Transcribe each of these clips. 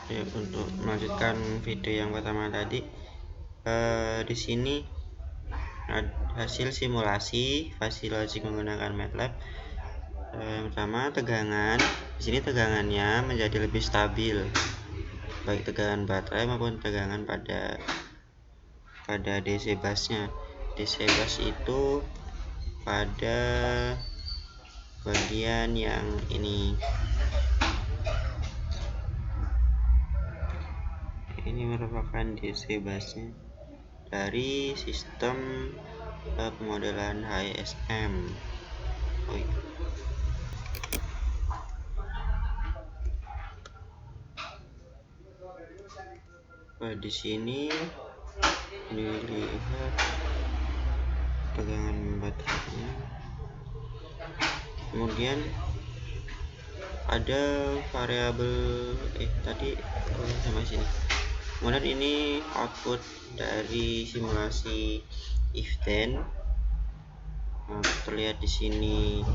Ya, untuk melanjutkan video yang pertama tadi, di sini hasil simulasi fuzzy logic menggunakan MATLAB. Yang pertama, tegangan. Di sini tegangannya menjadi lebih stabil, baik tegangan baterai maupun tegangan pada DC busnya. DC bus itu pada bagian yang ini merupakan DC busnya dari sistem pemodelan HISM. Di sini dilihat tegangan baterainya, kemudian ada variabel sampai sini. Kemudian ini output dari simulasi if then. Terlihat di sini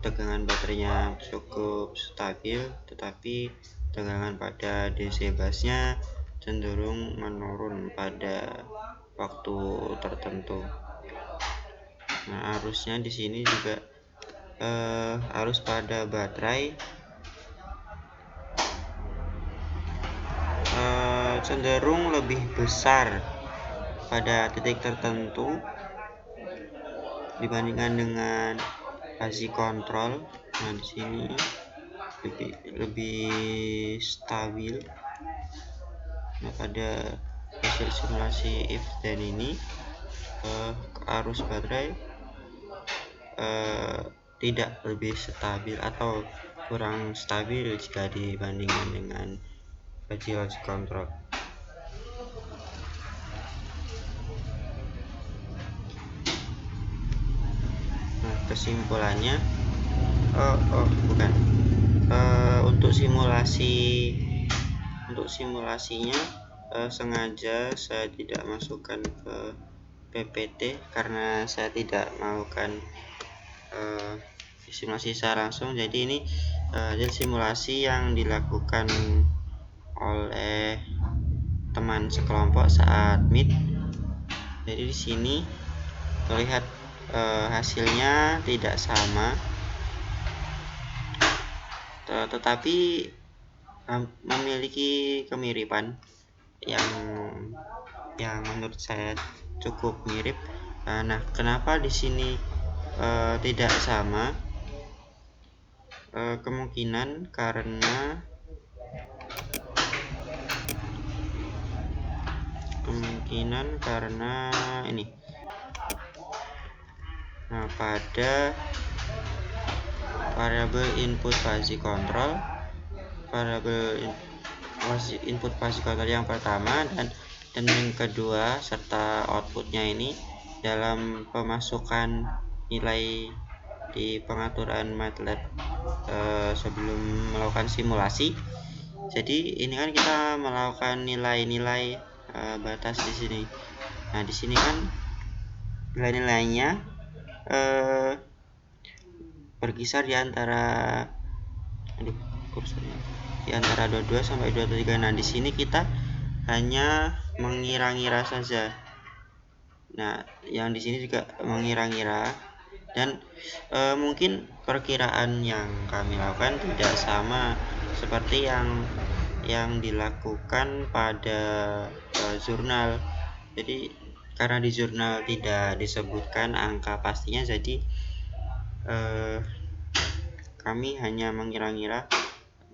tegangan baterainya cukup stabil, tetapi tegangan pada DC busnya cenderung menurun pada waktu tertentu. Nah, arusnya di sini juga arus pada baterai cenderung lebih besar pada titik tertentu dibandingkan dengan fuzzy control. Nah, di sini lebih stabil. Nah, pada hasil simulasi if then ini arus baterai tidak lebih stabil atau kurang stabil jika dibandingkan dengan fuzzy logic control. Nah, kesimpulannya untuk simulasinya sengaja saya tidak masukkan ke PPT karena saya tidak melakukan simulasi secara langsung. Jadi ini hasil simulasi yang dilakukan oleh teman sekelompok saat meet. Jadi di sini terlihat hasilnya tidak sama, tetapi memiliki kemiripan yang menurut saya cukup mirip. Nah, kenapa di sini tidak sama? Kemungkinan karena ini. Nah, pada variabel input fuzzy control, input fuzzy control yang pertama dan yang kedua serta outputnya ini dalam pemasukan nilai di pengaturan MATLAB sebelum melakukan simulasi. Jadi ini kan kita melakukan nilai-nilai batas di sini. Nah, di sini kan nilai-nilainya berkisar di antara 22 sampai 23. Nah, di sini kita hanya mengira-ngira saja. Nah, yang di sini juga mengira-ngira dan mungkin perkiraan yang kami lakukan tidak sama seperti yang dilakukan pada jurnal. Jadi karena di jurnal tidak disebutkan angka pastinya, jadi kami hanya mengira-ngira.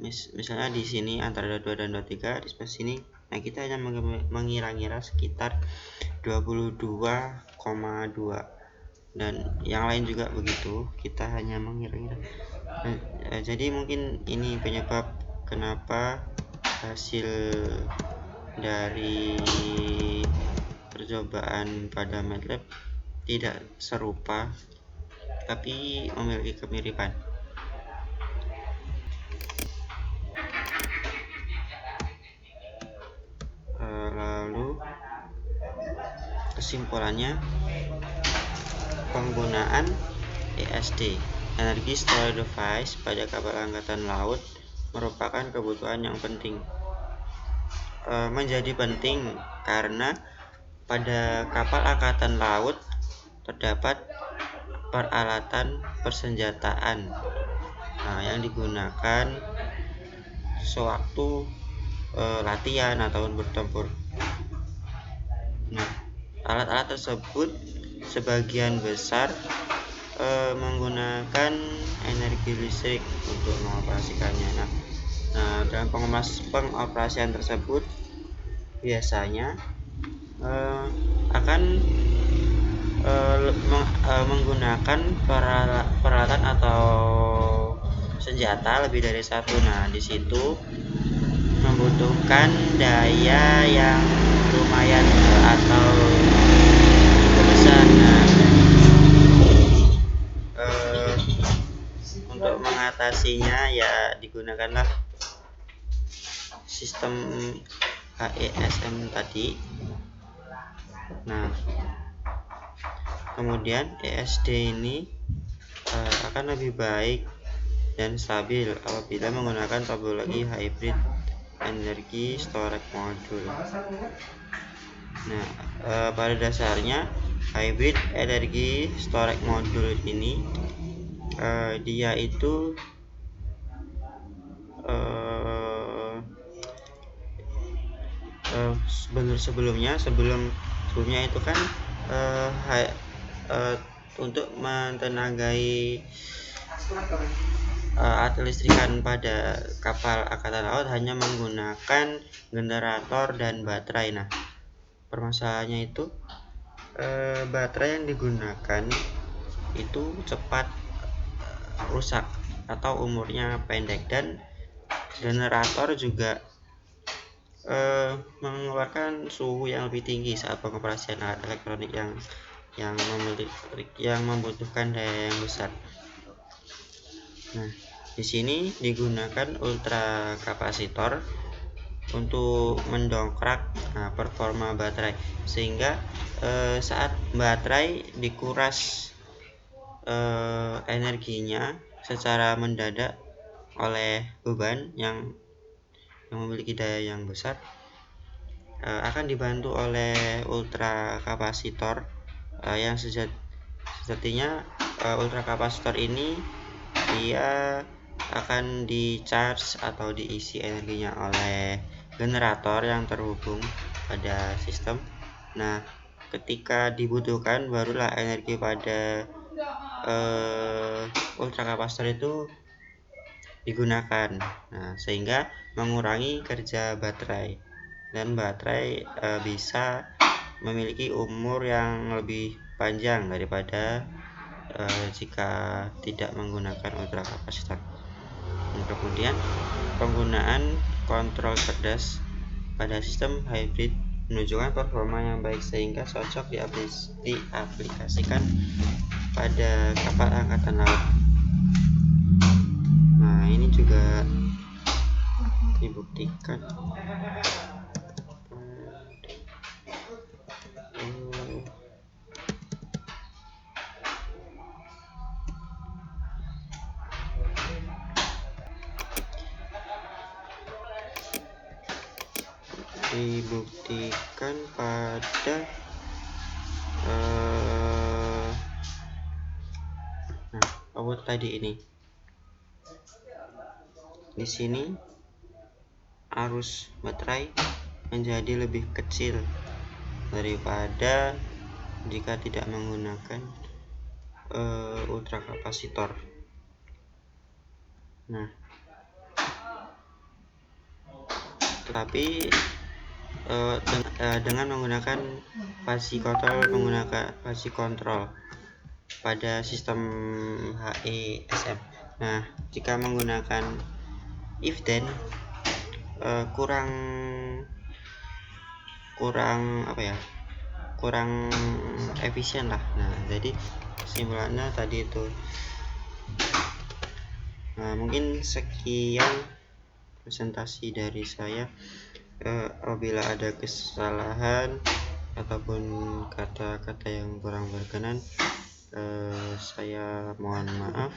Misalnya di sini antara 22 dan 23, di sebelah sini. Nah, kita hanya mengira-ngira sekitar 22,2 dan yang lain juga begitu, kita hanya mengira-ngira. Jadi mungkin ini penyebab kenapa hasil dari percobaan pada MATLAB tidak serupa tapi memiliki kemiripan. Lalu kesimpulannya, penggunaan ESD, Energy Storage Device, pada kapal angkatan laut merupakan kebutuhan yang penting. menjadi penting karena pada kapal angkatan laut terdapat peralatan persenjataan yang digunakan sewaktu latihan atau bertempur. Nah, alat-alat tersebut sebagian besar menggunakan energi listrik untuk mengoperasikannya. Nah, dalam pengoperasian tersebut biasanya akan menggunakan peralatan atau senjata lebih dari satu. Nah, di situ membutuhkan daya yang lumayan atau besar. Nah, untuk mengatasinya ya digunakanlah sistem HESM tadi. Nah, kemudian ESD ini akan lebih baik dan stabil apabila menggunakan topologi hybrid energi storage module. Nah, pada dasarnya hybrid energi storage module ini dia itu sebelumnya itu kan untuk mentenagai alat listrikan pada kapal angkatan laut hanya menggunakan generator dan baterai. Nah, permasalahannya itu baterai yang digunakan itu cepat rusak atau umurnya pendek, dan generator juga mengeluarkan suhu yang lebih tinggi saat pengoperasian alat elektronik yang membutuhkan daya yang besar. Nah, di sini digunakan ultra kapasitor untuk mendongkrak performa baterai, sehingga saat baterai dikuras energinya secara mendadak oleh beban yang memiliki daya yang besar, akan dibantu oleh ultra kapasitor yang sejatinya ultra kapasitor ini dia akan di-charge atau diisi energinya oleh generator yang terhubung pada sistem. Nah, ketika dibutuhkan barulah energi pada ultra kapasitor itu digunakan. Nah, sehingga mengurangi kerja baterai, dan baterai bisa memiliki umur yang lebih panjang daripada jika tidak menggunakan ultra kapasitor. Kemudian penggunaan kontrol cerdas pada sistem hybrid menunjukkan performa yang baik sehingga cocok diaplikasikan pada kapal angkatan laut. Nah, ini juga dibuktikan pada tadi ini. Di sini arus baterai menjadi lebih kecil daripada jika tidak menggunakan ultra kapasitor. Nah, tetapi dengan menggunakan fasi kontrol pada sistem HESM. Nah, jika menggunakan if then kurang efisien lah. Nah, jadi kesimpulannya tadi itu. Nah, mungkin sekian presentasi dari saya. Apabila ada kesalahan ataupun kata-kata yang kurang berkenan, saya mohon maaf.